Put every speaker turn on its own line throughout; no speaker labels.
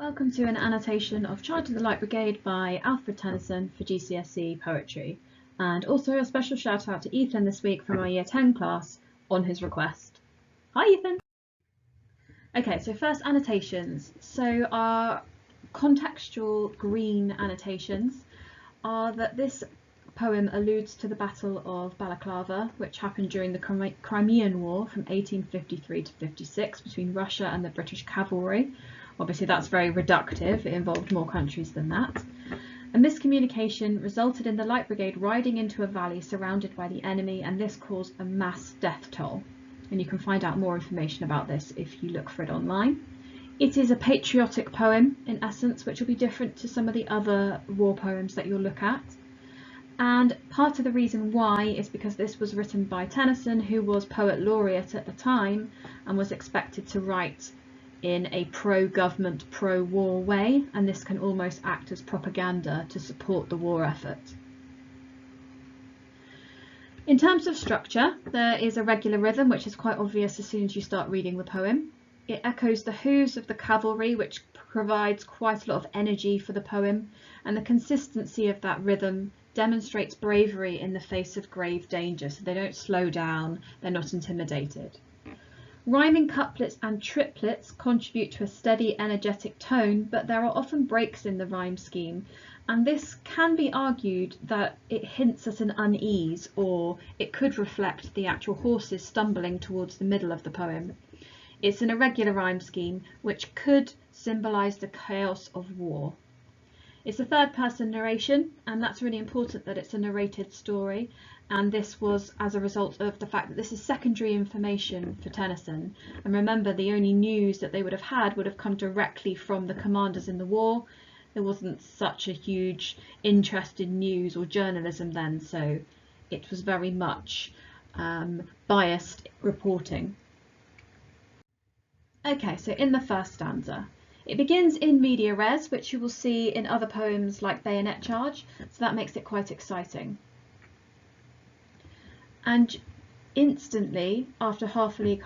Welcome to an annotation of Charge of the Light Brigade by Alfred Tennyson for GCSE Poetry, and also a special shout out to Ethan this week from our Year 10 class on his request. Hi Ethan! Okay, so first annotations. So our contextual green annotations are that this poem alludes to the Battle of Balaclava, which happened during the Crimean War from 1853 to 56 between Russia and the British cavalry. Obviously that's very reductive, it involved more countries than that. A miscommunication resulted in the Light Brigade riding into a valley surrounded by the enemy, and this caused a mass death toll. And you can find out more information about this if you look for it online. It is a patriotic poem in essence, which will be different to some of the other war poems that you'll look at. And part of the reason why is because this was written by Tennyson, who was poet laureate at the time and was expected to write in a pro-government, pro-war way, and this can almost act as propaganda to support the war effort. In terms of structure, there is a regular rhythm which is quite obvious as soon as you start reading the poem. It echoes the hooves of the cavalry, which provides quite a lot of energy for the poem, and the consistency of that rhythm demonstrates bravery in the face of grave danger, so they don't slow down, they're not intimidated. Rhyming couplets and triplets contribute to a steady, energetic tone, but there are often breaks in the rhyme scheme, and this can be argued that it hints at an unease, or it could reflect the actual horses stumbling towards the middle of the poem. It's an irregular rhyme scheme, which could symbolise the chaos of war. It's a third-person narration, and that's really important that it's a narrated story, and this was as a result of the fact that this is secondary information for Tennyson. And remember, the only news that they would have come directly from the commanders in the war. There wasn't such a huge interest in news or journalism then, so it was very much biased reporting. Okay, so in the first stanza, it begins in media res, which you will see in other poems like Bayonet Charge, so that makes it quite exciting. And instantly, after half a league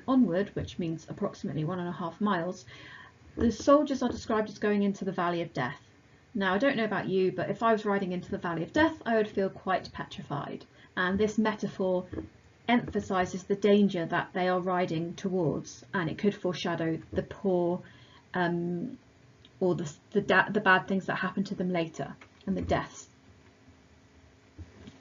onward, which means approximately 1.5 miles, the soldiers are described as going into the Valley of Death. Now, I don't know about you, but if I was riding into the Valley of Death, I would feel quite petrified. And this metaphor emphasises the danger that they are riding towards, and it could foreshadow the poor or the bad things that happen to them later, and the deaths.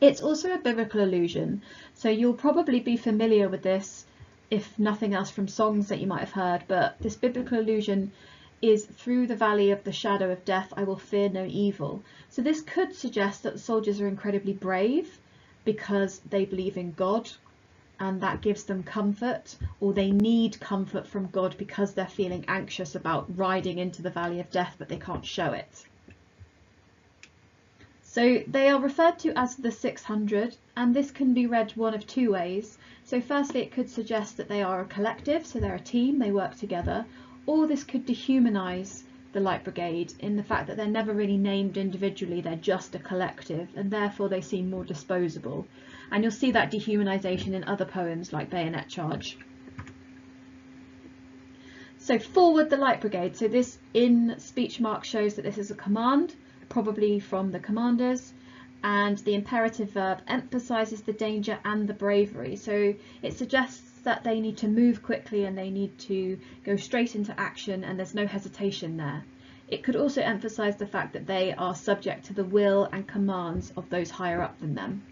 It's also a biblical allusion, so you'll probably be familiar with this, if nothing else from songs that you might have heard, but this biblical allusion is through the valley of the shadow of death I will fear no evil. So this could suggest that the soldiers are incredibly brave because they believe in God, and that gives them comfort, or they need comfort from God because they're feeling anxious about riding into the valley of death but they can't show it. So they are referred to as the 600, and this can be read one of two ways. So firstly, it could suggest that they are a collective, so they're a team, they work together, or this could dehumanise the Light Brigade in the fact that they're never really named individually, they're just a collective, and therefore they seem more disposable. And you'll see that dehumanisation in other poems like Bayonet Charge. So forward the Light Brigade, so this in speech mark shows that this is a command, probably from the commanders, and the imperative verb emphasises the danger and the bravery, so it suggests that they need to move quickly and they need to go straight into action, and there's no hesitation there. It could also emphasise the fact that they are subject to the will and commands of those higher up than them.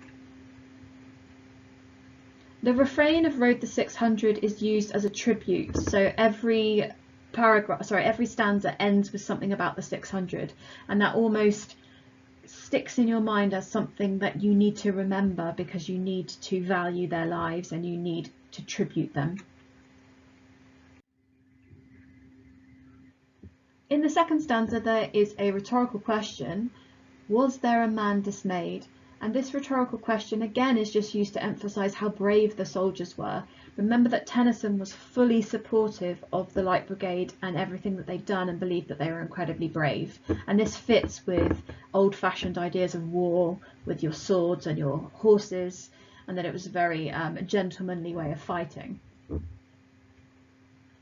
The refrain of Rode the 600 is used as a tribute, so every stanza ends with something about the 600, and that almost sticks in your mind as something that you need to remember because you need to value their lives and you need to tribute them. In the second stanza there is a rhetorical question: was there a man dismayed? And this rhetorical question again is just used to emphasise how brave the soldiers were. Remember that Tennyson was fully supportive of the Light Brigade and everything that they'd done, and believed that they were incredibly brave. And this fits with old-fashioned ideas of war, with your swords and your horses, and that it was a very gentlemanly way of fighting.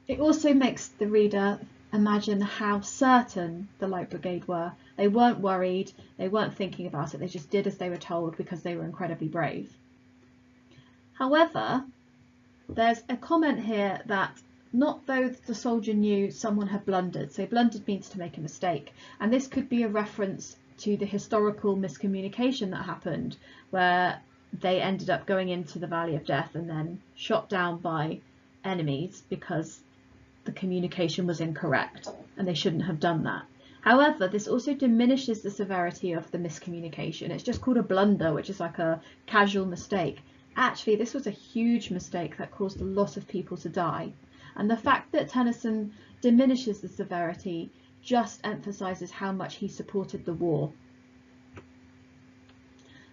It also makes the reader imagine how certain the Light Brigade were. They weren't worried, they weren't thinking about it, they just did as they were told because they were incredibly brave. However, there's a comment here that not though the soldier knew someone had blundered. So blundered means to make a mistake, and this could be a reference to the historical miscommunication that happened, where they ended up going into the Valley of Death and then shot down by enemies because the communication was incorrect and they shouldn't have done that. However, this also diminishes the severity of the miscommunication. It's just called a blunder, which is like a casual mistake. Actually, this was a huge mistake that caused a lot of people to die. And the fact that Tennyson diminishes the severity just emphasises how much he supported the war.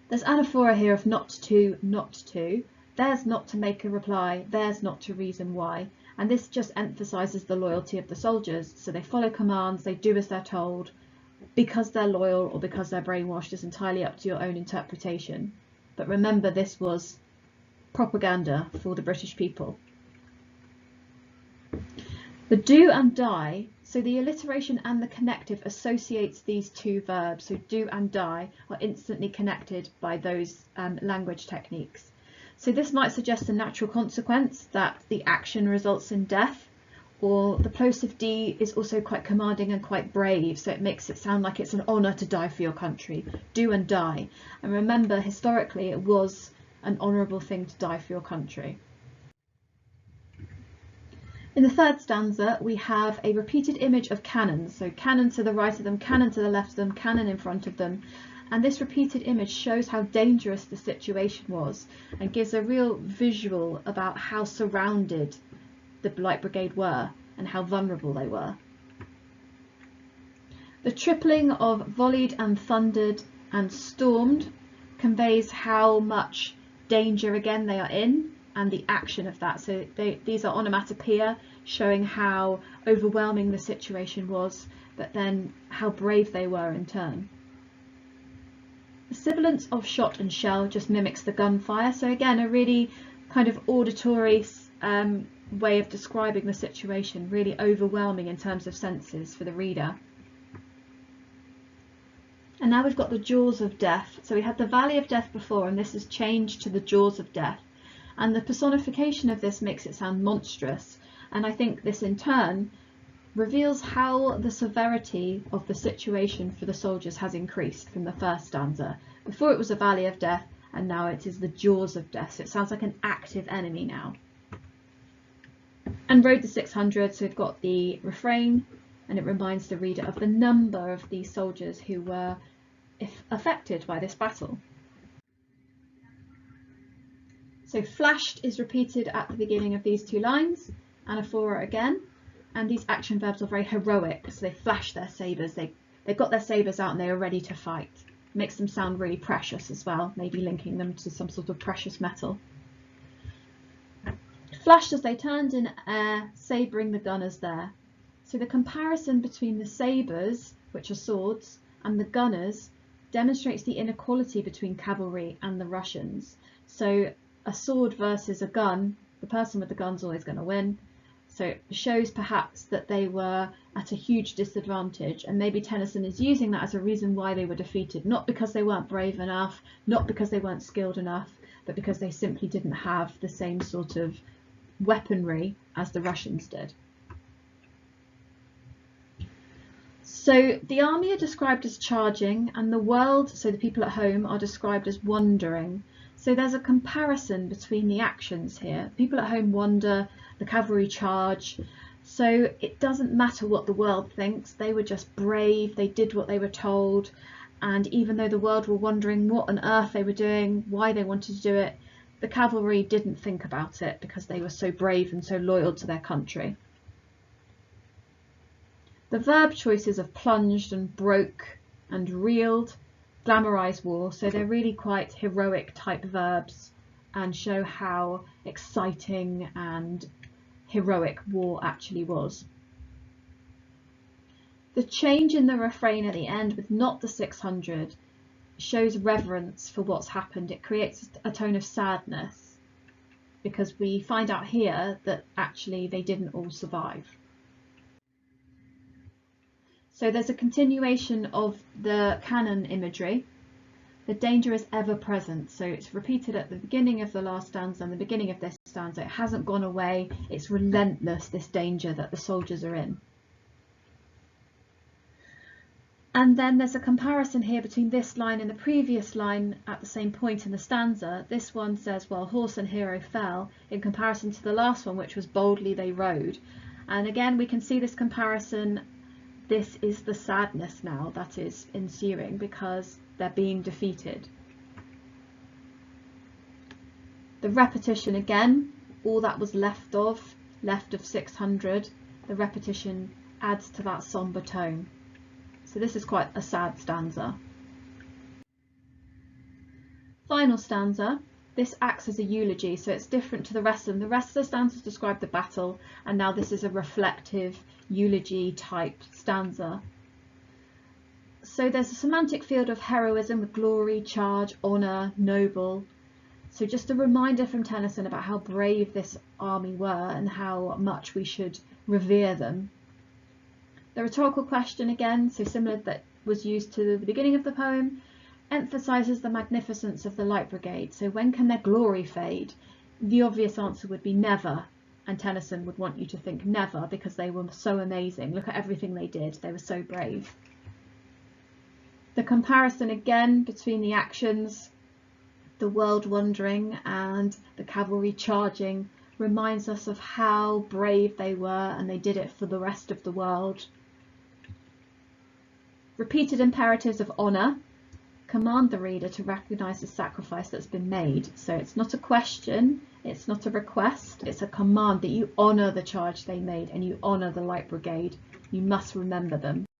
There's anaphora here of not to, not to. There's not to make a reply, there's not to reason why. And this just emphasises the loyalty of the soldiers. So they follow commands, they do as they're told. Because they're loyal or because they're brainwashed is entirely up to your own interpretation. But remember, this was propaganda for the British people. The do and die, so the alliteration and the connective associates these two verbs. So do and die are instantly connected by those language techniques. So this might suggest a natural consequence that the action results in death, or the plosive D is also quite commanding and quite brave, so it makes it sound like it's an honour to die for your country. Do and die. And remember, historically it was an honourable thing to die for your country. In the third stanza, we have a repeated image of cannons. So cannon to the right of them, cannon to the left of them, cannon in front of them. And this repeated image shows how dangerous the situation was and gives a real visual about how surrounded the Light Brigade were and how vulnerable they were. The tripling of volleyed and thundered and stormed conveys how much danger again they are in and the action of that. So these are onomatopoeia showing how overwhelming the situation was, but then how brave they were in turn. The sibilance of shot and shell just mimics the gunfire. So again, a really kind of auditory way of describing the situation, really overwhelming in terms of senses for the reader. And now we've got the jaws of death. So we had the Valley of Death before, and this has changed to the jaws of death. And the personification of this makes it sound monstrous. And I think this in turn reveals how the severity of the situation for the soldiers has increased from the first stanza. Before it was a Valley of Death, and now it is the jaws of death. So it sounds like an active enemy now. And Road to 600, so we've got the refrain, and it reminds the reader of the number of these soldiers who were affected by this battle. So flashed is repeated at the beginning of these two lines, anaphora again, and these action verbs are very heroic, so they flash their sabres, they've got their sabres out and they are ready to fight. Makes them sound really precious as well, maybe linking them to some sort of precious metal. Flashed as they turned in air, sabring the gunners there. So the comparison between the sabres, which are swords, and the gunners demonstrates the inequality between cavalry and the Russians. So a sword versus a gun, the person with the gun's always going to win. So it shows perhaps that they were at a huge disadvantage, and maybe Tennyson is using that as a reason why they were defeated, not because they weren't brave enough, not because they weren't skilled enough, but because they simply didn't have the same sort of weaponry as the Russians did. So the army are described as charging, and the world, so the people at home, are described as wandering. So there's a comparison between the actions here. People at home wander, the cavalry charge. So it doesn't matter what the world thinks, they were just brave, they did what they were told, and even though the world were wondering what on earth they were doing, why they wanted to do it, the cavalry didn't think about it because they were so brave and so loyal to their country. The verb choices of plunged and broke and reeled glamorise war, so they're really quite heroic type verbs and show how exciting and heroic war actually was. The change in the refrain at the end with not the 600 shows reverence for what's happened. It creates a tone of sadness because we find out here that actually they didn't all survive. So there's a continuation of the canon imagery. The danger is ever present, so it's repeated at the beginning of the last stanza and the beginning of this stanza. It hasn't gone away, it's relentless, this danger that the soldiers are in. And then there's a comparison here between this line and the previous line at the same point in the stanza. This one says, "While horse and hero fell," in comparison to the last one, which was "Boldly they rode." And again, we can see this comparison. This is the sadness now that is ensuing because they're being defeated. The repetition again, all that was left of 600, the repetition adds to that sombre tone. So this is quite a sad stanza. Final stanza. This acts as a eulogy, so it's different to the rest of them. The rest of the stanzas describe the battle, and now this is a reflective eulogy type stanza. So there's a semantic field of heroism with glory, charge, honour, noble. So just a reminder from Tennyson about how brave this army were and how much we should revere them. The rhetorical question again, so similar that was used to the beginning of the poem, emphasises the magnificence of the Light Brigade. So when can their glory fade? The obvious answer would be never, and Tennyson would want you to think never because they were so amazing. Look at everything they did, they were so brave. The comparison again between the actions, the world wandering and the cavalry charging, reminds us of how brave they were, and they did it for the rest of the world. Repeated imperatives of honour command the reader to recognise the sacrifice that's been made. So it's not a question, it's not a request, it's a command that you honour the charge they made and you honour the Light Brigade. You must remember them.